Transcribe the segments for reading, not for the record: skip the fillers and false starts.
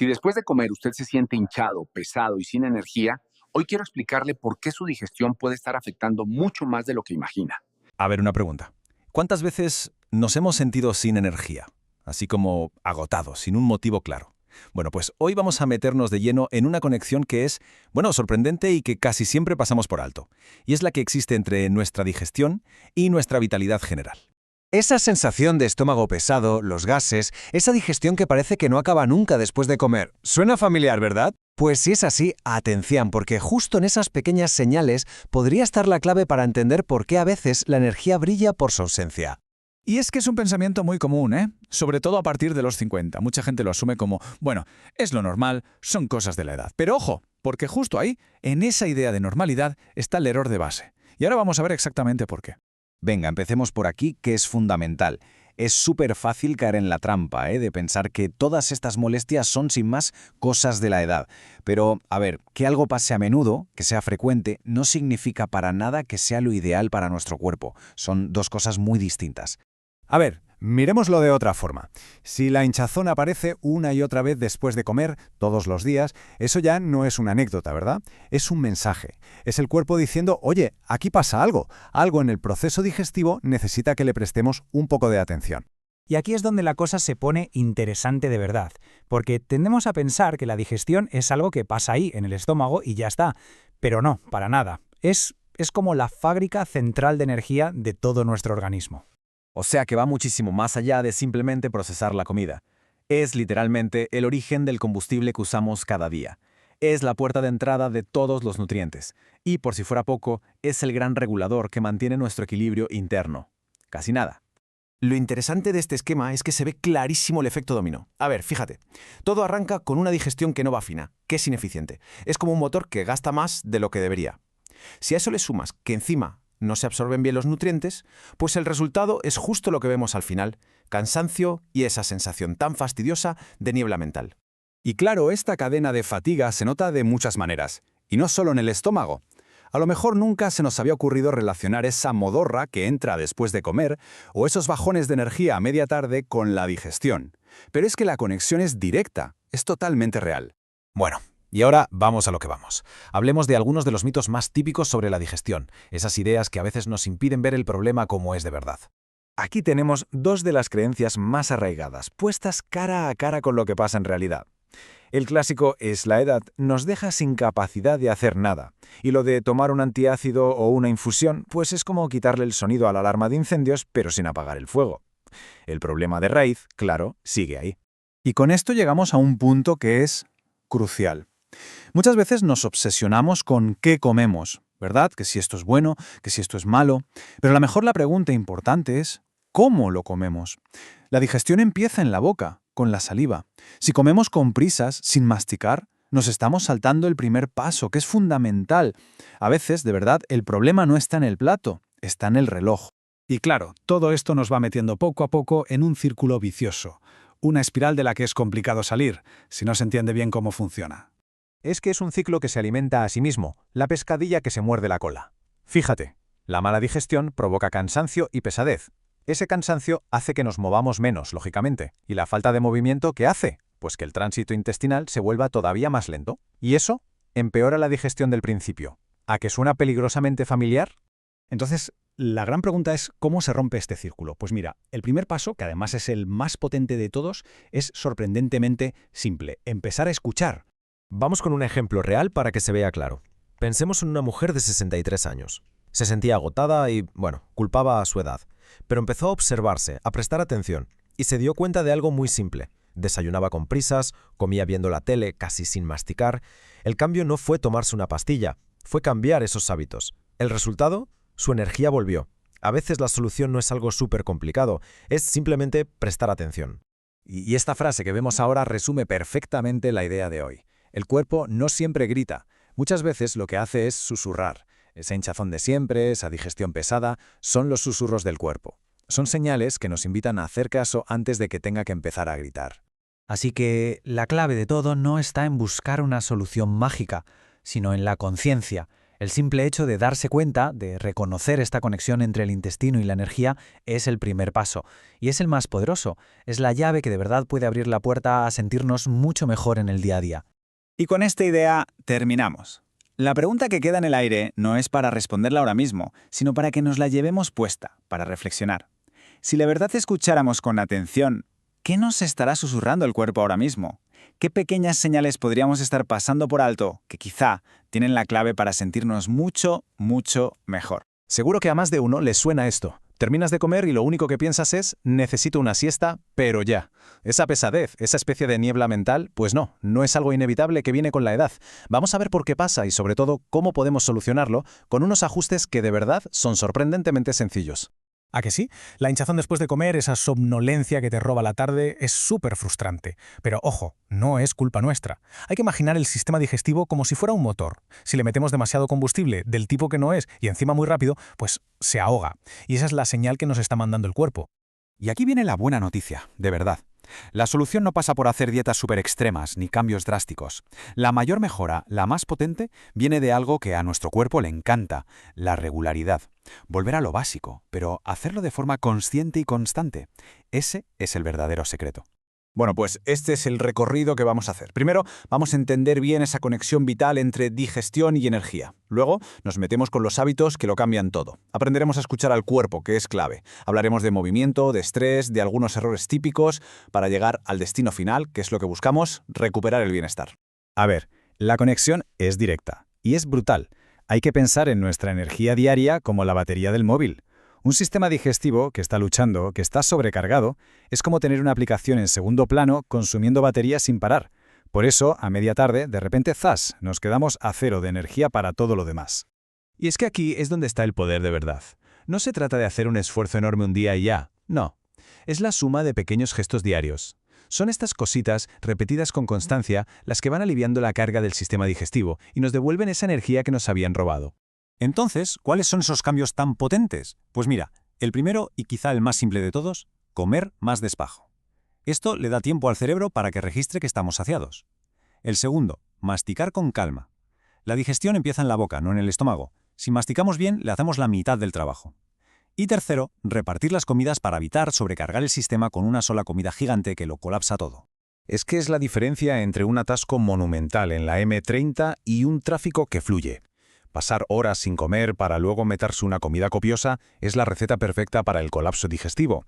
Si después de comer usted se siente hinchado, pesado y sin energía, hoy quiero explicarle por qué su digestión puede estar afectando mucho más de lo que imagina. A ver, una pregunta. ¿Cuántas veces nos hemos sentido sin energía? Así como agotados, sin un motivo claro. Bueno, pues hoy vamos a meternos de lleno en una conexión que es, bueno, sorprendente y que casi siempre pasamos por alto. Y es la que existe entre nuestra digestión y nuestra vitalidad general. Esa sensación de estómago pesado, los gases, esa digestión que parece que no acaba nunca después de comer. ¿Suena familiar, verdad? Pues si es así, atención, porque justo en esas pequeñas señales podría estar la clave para entender por qué a veces la energía brilla por su ausencia. Y es que es un pensamiento muy común, ¿eh? Sobre todo a partir de los 50. Mucha gente lo asume como, bueno, es lo normal, son cosas de la edad. Pero ojo, porque justo ahí, en esa idea de normalidad, está el error de base. Y ahora vamos a ver exactamente por qué. Venga, empecemos por aquí, que es fundamental. Es súper fácil caer en la trampa, de pensar que todas estas molestias son sin más cosas de la edad. Pero, a ver, que algo pase a menudo, que sea frecuente, no significa para nada que sea lo ideal para nuestro cuerpo. Son dos cosas muy distintas. A ver, miremoslo de otra forma. Si la hinchazón aparece una y otra vez después de comer, todos los días, eso ya no es una anécdota, ¿verdad? Es un mensaje. Es el cuerpo diciendo, oye, aquí pasa algo. Algo en el proceso digestivo necesita que le prestemos un poco de atención. Y aquí es donde la cosa se pone interesante de verdad, porque tendemos a pensar que la digestión es algo que pasa ahí, en el estómago, y ya está. Pero no, para nada. Es como la fábrica central de energía de todo nuestro organismo. O sea que va muchísimo más allá de simplemente procesar la comida. Es literalmente el origen del combustible que usamos cada día. Es la puerta de entrada de todos los nutrientes. Y por si fuera poco, es el gran regulador que mantiene nuestro equilibrio interno. Casi nada. Lo interesante de este esquema es que se ve clarísimo el efecto dominó. A ver, fíjate, todo arranca con una digestión que no va fina, que es ineficiente. Es como un motor que gasta más de lo que debería. Si a eso le sumas que encima no se absorben bien los nutrientes, pues el resultado es justo lo que vemos al final, cansancio y esa sensación tan fastidiosa de niebla mental. Y claro, esta cadena de fatiga se nota de muchas maneras, y no solo en el estómago. A lo mejor nunca se nos había ocurrido relacionar esa modorra que entra después de comer o esos bajones de energía a media tarde con la digestión. Pero es que la conexión es directa, es totalmente real. Bueno, y ahora vamos a lo que vamos. Hablemos de algunos de los mitos más típicos sobre la digestión, esas ideas que a veces nos impiden ver el problema como es de verdad. Aquí tenemos dos de las creencias más arraigadas, puestas cara a cara con lo que pasa en realidad. El clásico es la edad nos deja sin capacidad de hacer nada, y lo de tomar un antiácido o una infusión, pues es como quitarle el sonido a la alarma de incendios, pero sin apagar el fuego. El problema de raíz, claro, sigue ahí. Y con esto llegamos a un punto que es crucial. Muchas veces nos obsesionamos con qué comemos, ¿verdad? Que si esto es bueno, que si esto es malo. Pero a lo mejor la pregunta importante es ¿cómo lo comemos? La digestión empieza en la boca, con la saliva. Si comemos con prisas, sin masticar, nos estamos saltando el primer paso, que es fundamental. A veces, de verdad, el problema no está en el plato, está en el reloj. Y claro, todo esto nos va metiendo poco a poco en un círculo vicioso, una espiral de la que es complicado salir, si no se entiende bien cómo funciona. Es que es un ciclo que se alimenta a sí mismo, la pescadilla que se muerde la cola. Fíjate, la mala digestión provoca cansancio y pesadez. Ese cansancio hace que nos movamos menos, lógicamente. ¿Y la falta de movimiento qué hace? Pues que el tránsito intestinal se vuelva todavía más lento. Y eso empeora la digestión del principio. ¿A que suena peligrosamente familiar? Entonces, la gran pregunta es ¿cómo se rompe este círculo? Pues mira, el primer paso, que además es el más potente de todos, es sorprendentemente simple: empezar a escuchar. Vamos con un ejemplo real para que se vea claro. Pensemos en una mujer de 63 años. Se sentía agotada y, bueno, culpaba a su edad. Pero empezó a observarse, a prestar atención, y se dio cuenta de algo muy simple. Desayunaba con prisas, comía viendo la tele, casi sin masticar. El cambio no fue tomarse una pastilla, fue cambiar esos hábitos. ¿El resultado? Su energía volvió. A veces la solución no es algo súper complicado, es simplemente prestar atención. Y esta frase que vemos ahora resume perfectamente la idea de hoy. El cuerpo no siempre grita. Muchas veces lo que hace es susurrar. Esa hinchazón de siempre, esa digestión pesada, son los susurros del cuerpo. Son señales que nos invitan a hacer caso antes de que tenga que empezar a gritar. Así que la clave de todo no está en buscar una solución mágica, sino en la conciencia, El simple hecho de darse cuenta, de reconocer esta conexión entre el intestino y la energía, es el primer paso. Y es el más poderoso. Es la llave que de verdad puede abrir la puerta a sentirnos mucho mejor en el día a día. Y con esta idea terminamos. La pregunta que queda en el aire no es para responderla ahora mismo, sino para que nos la llevemos puesta, para reflexionar. Si la verdad escucháramos con atención, ¿qué nos estará susurrando el cuerpo ahora mismo? ¿Qué pequeñas señales podríamos estar pasando por alto que quizá tienen la clave para sentirnos mucho, mucho mejor? Seguro que a más de uno le suena esto. Terminas de comer y lo único que piensas es, necesito una siesta, pero ya. Esa pesadez, esa especie de niebla mental, pues no es algo inevitable que viene con la edad. Vamos a ver por qué pasa y sobre todo cómo podemos solucionarlo con unos ajustes que de verdad son sorprendentemente sencillos. ¿A que sí? La hinchazón después de comer, esa somnolencia que te roba la tarde, es súper frustrante. Pero ojo, no es culpa nuestra. Hay que imaginar el sistema digestivo como si fuera un motor. Si le metemos demasiado combustible, del tipo que no es, y encima muy rápido, pues se ahoga. Y esa es la señal que nos está mandando el cuerpo. Y aquí viene la buena noticia, de verdad. La solución no pasa por hacer dietas súper extremas ni cambios drásticos. La mayor mejora, la más potente, viene de algo que a nuestro cuerpo le encanta, la regularidad. Volver a lo básico, pero hacerlo de forma consciente y constante. Ese es el verdadero secreto. Bueno, pues este es el recorrido que vamos a hacer. Primero, vamos a entender bien esa conexión vital entre digestión y energía. Luego, nos metemos con los hábitos que lo cambian todo. Aprenderemos a escuchar al cuerpo, que es clave. Hablaremos de movimiento, de estrés, de algunos errores típicos, para llegar al destino final, que es lo que buscamos, recuperar el bienestar. A ver, la conexión es directa y es brutal. Hay que pensar en nuestra energía diaria como la batería del móvil. Un sistema digestivo que está luchando, que está sobrecargado, es como tener una aplicación en segundo plano consumiendo batería sin parar. Por eso, a media tarde, de repente, ¡zas!, nos quedamos a cero de energía para todo lo demás. Y es que aquí es donde está el poder de verdad. No se trata de hacer un esfuerzo enorme un día y ya, no. Es la suma de pequeños gestos diarios. Son estas cositas, repetidas con constancia, las que van aliviando la carga del sistema digestivo y nos devuelven esa energía que nos habían robado. Entonces, ¿cuáles son esos cambios tan potentes? Pues mira, el primero y quizá el más simple de todos, comer más despacio. Esto le da tiempo al cerebro para que registre que estamos saciados. El segundo, masticar con calma. La digestión empieza en la boca, no en el estómago. Si masticamos bien, le hacemos la mitad del trabajo. Y tercero, repartir las comidas para evitar sobrecargar el sistema con una sola comida gigante que lo colapsa todo. Es que es la diferencia entre un atasco monumental en la M30 y un tráfico que fluye. Pasar horas sin comer para luego meterse una comida copiosa es la receta perfecta para el colapso digestivo.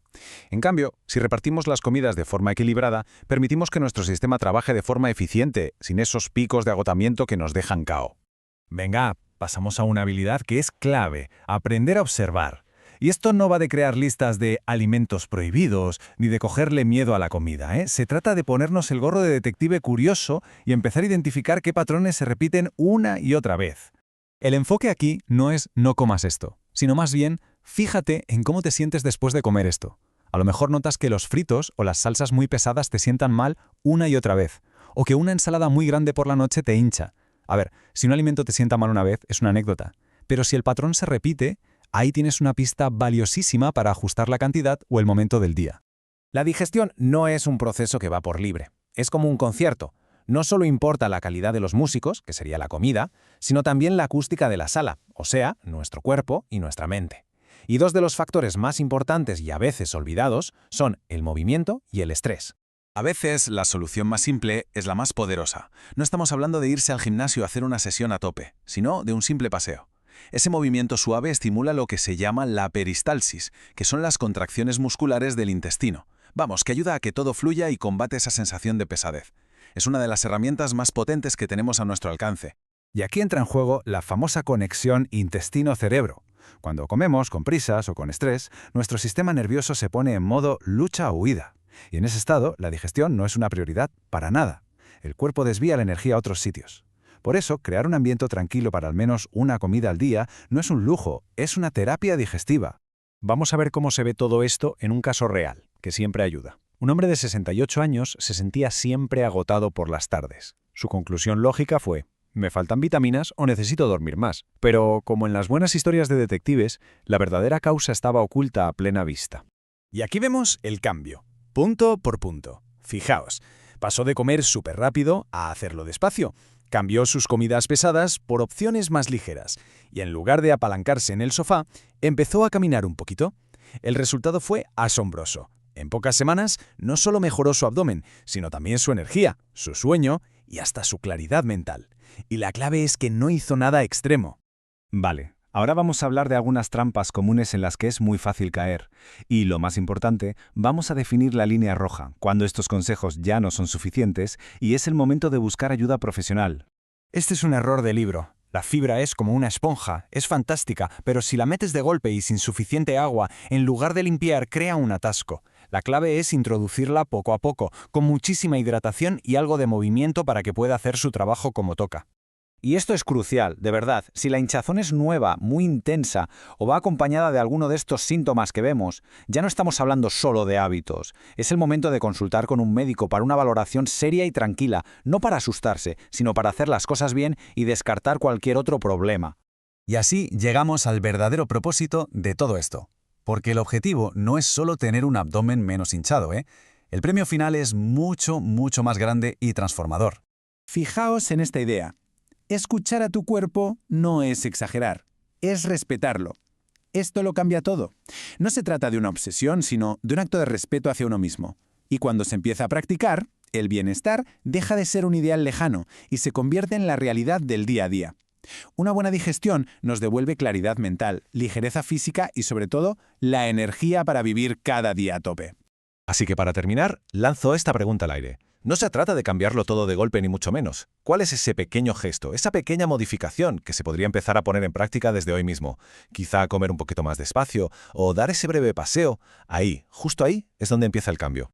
En cambio, si repartimos las comidas de forma equilibrada, permitimos que nuestro sistema trabaje de forma eficiente, sin esos picos de agotamiento que nos dejan cao. Venga, pasamos a una habilidad que es clave, aprender a observar. Y esto no va de crear listas de alimentos prohibidos, ni de cogerle miedo a la comida, ¿eh? Se trata de ponernos el gorro de detective curioso y empezar a identificar qué patrones se repiten una y otra vez. El enfoque aquí no es no comas esto, sino más bien fíjate en cómo te sientes después de comer esto. A lo mejor notas que los fritos o las salsas muy pesadas te sientan mal una y otra vez, o que una ensalada muy grande por la noche te hincha. A ver, si un alimento te sienta mal una vez es una anécdota, pero si el patrón se repite, ahí tienes una pista valiosísima para ajustar la cantidad o el momento del día. La digestión no es un proceso que va por libre, es como un concierto. No solo importa la calidad de los músicos, que sería la comida, sino también la acústica de la sala, o sea, nuestro cuerpo y nuestra mente. Y dos de los factores más importantes y a veces olvidados son el movimiento y el estrés. A veces la solución más simple es la más poderosa. No estamos hablando de irse al gimnasio a hacer una sesión a tope, sino de un simple paseo. Ese movimiento suave estimula lo que se llama la peristalsis, que son las contracciones musculares del intestino. Vamos, que ayuda a que todo fluya y combate esa sensación de pesadez. Es una de las herramientas más potentes que tenemos a nuestro alcance. Y aquí entra en juego la famosa conexión intestino-cerebro. Cuando comemos con prisas o con estrés, nuestro sistema nervioso se pone en modo lucha o huida. Y en ese estado, la digestión no es una prioridad para nada. El cuerpo desvía la energía a otros sitios. Por eso, crear un ambiente tranquilo para al menos una comida al día no es un lujo, es una terapia digestiva. Vamos a ver cómo se ve todo esto en un caso real, que siempre ayuda. Un hombre de 68 años se sentía siempre agotado por las tardes. Su conclusión lógica fue: me faltan vitaminas o necesito dormir más. Pero, como en las buenas historias de detectives, la verdadera causa estaba oculta a plena vista. Y aquí vemos el cambio, punto por punto. Fijaos, pasó de comer súper rápido a hacerlo despacio. Cambió sus comidas pesadas por opciones más ligeras y en lugar de apalancarse en el sofá, empezó a caminar un poquito. El resultado fue asombroso. En pocas semanas no solo mejoró su abdomen, sino también su energía, su sueño y hasta su claridad mental. Y la clave es que no hizo nada extremo. Vale, ahora vamos a hablar de algunas trampas comunes en las que es muy fácil caer. Y lo más importante, vamos a definir la línea roja, cuando estos consejos ya no son suficientes y es el momento de buscar ayuda profesional. Este es un error de libro. La fibra es como una esponja, es fantástica, pero si la metes de golpe y sin suficiente agua, en lugar de limpiar, crea un atasco. La clave es introducirla poco a poco, con muchísima hidratación y algo de movimiento para que pueda hacer su trabajo como toca. Y esto es crucial, de verdad. Si la hinchazón es nueva, muy intensa, o va acompañada de alguno de estos síntomas que vemos, ya no estamos hablando solo de hábitos. Es el momento de consultar con un médico para una valoración seria y tranquila, no para asustarse, sino para hacer las cosas bien y descartar cualquier otro problema. Y así llegamos al verdadero propósito de todo esto. Porque el objetivo no es solo tener un abdomen menos hinchado, ¿eh? El premio final es mucho, mucho más grande y transformador. Fijaos en esta idea. Escuchar a tu cuerpo no es exagerar, es respetarlo. Esto lo cambia todo. No se trata de una obsesión, sino de un acto de respeto hacia uno mismo. Y cuando se empieza a practicar, el bienestar deja de ser un ideal lejano y se convierte en la realidad del día a día. Una buena digestión nos devuelve claridad mental, ligereza física y, sobre todo, la energía para vivir cada día a tope. Así que para terminar, lanzo esta pregunta al aire. No se trata de cambiarlo todo de golpe ni mucho menos. ¿Cuál es ese pequeño gesto, esa pequeña modificación que se podría empezar a poner en práctica desde hoy mismo? Quizá comer un poquito más despacio o dar ese breve paseo. Ahí, justo ahí, es donde empieza el cambio.